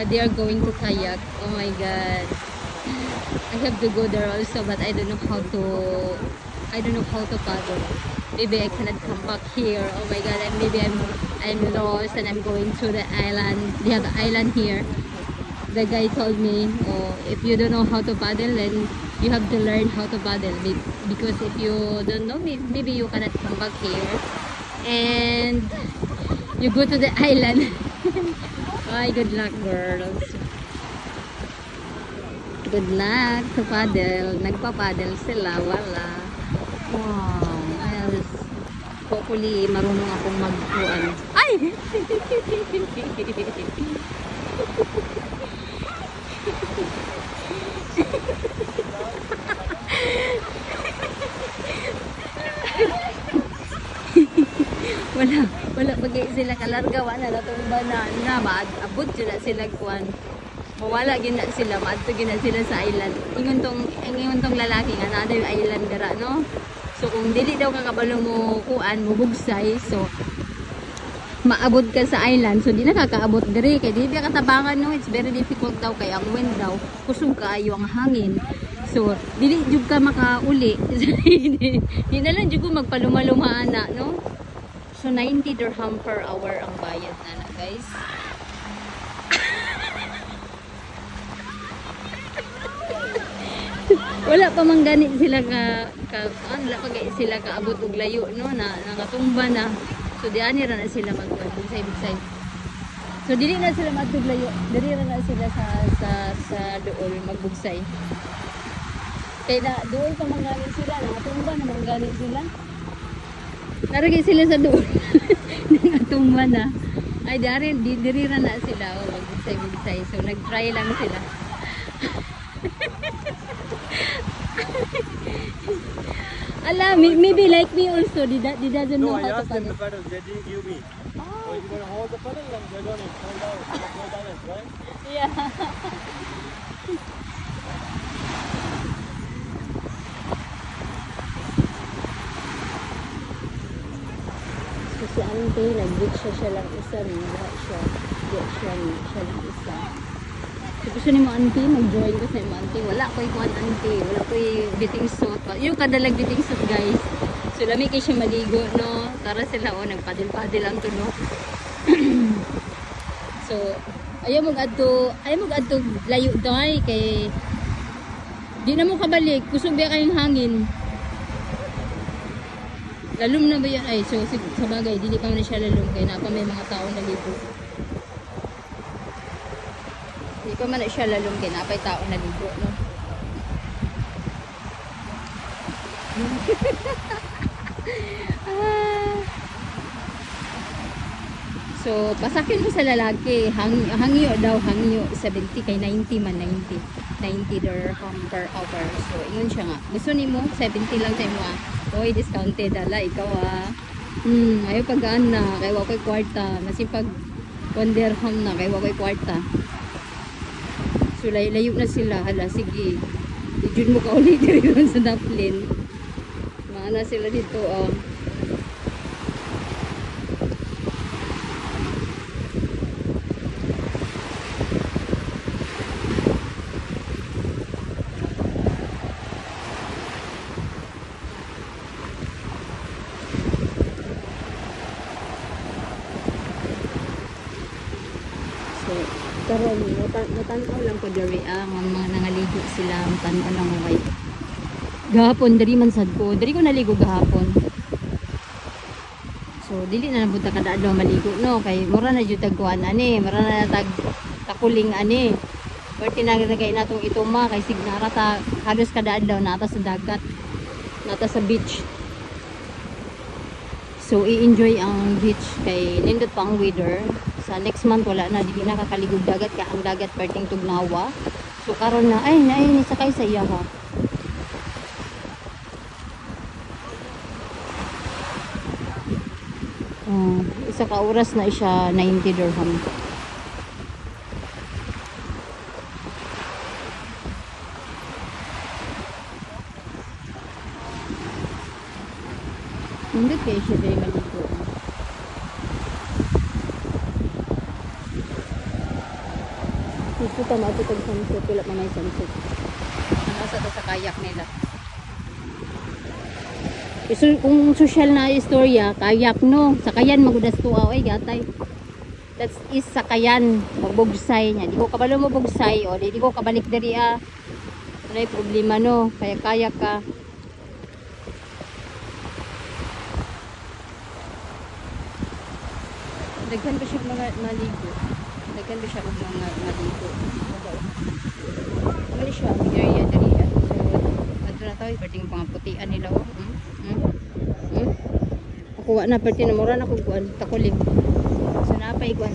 They are going to kayak. Oh my god. I have to go there also, but I don't know how to paddle. Maybe I cannot come back here. Oh my god, and maybe I'm lost and I'm going to the island. They have an island here. The guy told me, oh, if you don't know how to paddle, then you have to learn how to paddle, because if you don't know, maybe you cannot come back here and you go to the island. Ay, good luck, girls. Good luck to paddle. Nagpa-paddle sila. Wala. Wow. Yes. Hopefully, marunong akong magkuhan. Ay! wala pag sila kalarga, wala natumba na maabot yun na sila kuhan. Mawala gina sila, maadto gina sila sa island. Ingon tong lalaki nga na yung island dara, no? So kung dili daw kakabalo mo kuan mo bugsay, so maabot ka sa island, so di na kakaabot diri kay di ka katabangan, no? It's very difficult daw kay ang wind daw kusog kaayo ang hangin. So dili jud ka makauli. Di na lang jud ko magpalumalumaan na, no? So 90 dirham per hour ang bayad na, guys. Wala pa man ganit sila wala pa sila kaabot og layo, no, na nakatumba na. So di ani ra na sila magbugsay. So dili na sila matuglayo, diri ra na sila sa dool magbugsay. Kaya na dool pa man ganit sila, nakatumba na man ganit sila. Naragay sila sa dool. Nakatumba na. Ay diri ra na sila magbugsay. So nag-try lang sila. Allah, maybe like me also, they doesn't know how to paddle. No, I asked them to paddle, they didn't give me. Oh. So you're going to hold the paddle and they're going to hold out, hold balance, right? Yeah. So si Auntie, nag-beach siya lang isa, nag-beach siya lang isa. So gusto ni mo, Auntie, mag-join ko sa mo, Auntie. Wala ko ikuan, Auntie. Wala ko biting suit. Yung kadalag biting suit, guys. So lami kayo siya maligo, no? Tara sila, oh, nagpadil-padil ang tuno. So, ayaw mag-adto layo doy kay di na mo kabalik. Kusog biya kayong hangin. Lalum na ba yan? Ay, so sa bagay, dili pa man siya lalum kay napa may mga tao naligo. Di pa man siya lalong kinapay tao na ligo, no? So, pasakin mo sa lalaki, hangyo daw, hangyo, 70 kay 90 man, 90 dirham per hour. So, ingon siya nga. Gusto ni mo, 70 lang sa imo, ah. Oy, discounted, ala, ikaw, ah. Ayaw pagkaan na, kay wakoy kwarta. Masipag 1 dirham na, kay wakoy kwarta. So layo na sila, hala, sige. Ijud mo ka ulit dito sa Dublin. Maana sila dito, oh. Karon matanaw lang ko diri ang mga nangaligo sila, matanaw lang ko kay gahapon diri man sad ko. Diri ko naligo gahapon. So dili na nabunta kada adlaw maligo, no, kay mura na jud tagkuan ani, mura na takuling ani. Pero tinagay natong ituma kay signara ta halos kada adlaw nata sa dagat, nata sa beach. So i-enjoy ang beach kay nindot pa ang weather. Sa next month wala na, di nakakaligog dagat kaya ang dagat perting Tugnawa. So karon na ay ni sakay sa iya ha. Isa ka oras na siya 90 dirham. Hindi kayo siya dahil maligo. Ito matutog sunset, wala pa may sunset. Ano sa to sa kayak nila. So, kung social na istorya, kayak no. Sakayan magudas tuwa ay gatay. That is sakayan, magbugsay niya. Di ko kabalo mo bugsay o di ko kabalik diri Ano yung problema no? Kaya kayak ka. Daghan pa siya mga maligo. Daghan pa siya mga maligo. Ano siya? Area dali. So, adto na tayo. Iparting mga putian nila. Nakuha na. Pati na mura na kukuhan. Takuling. So, napaiguan.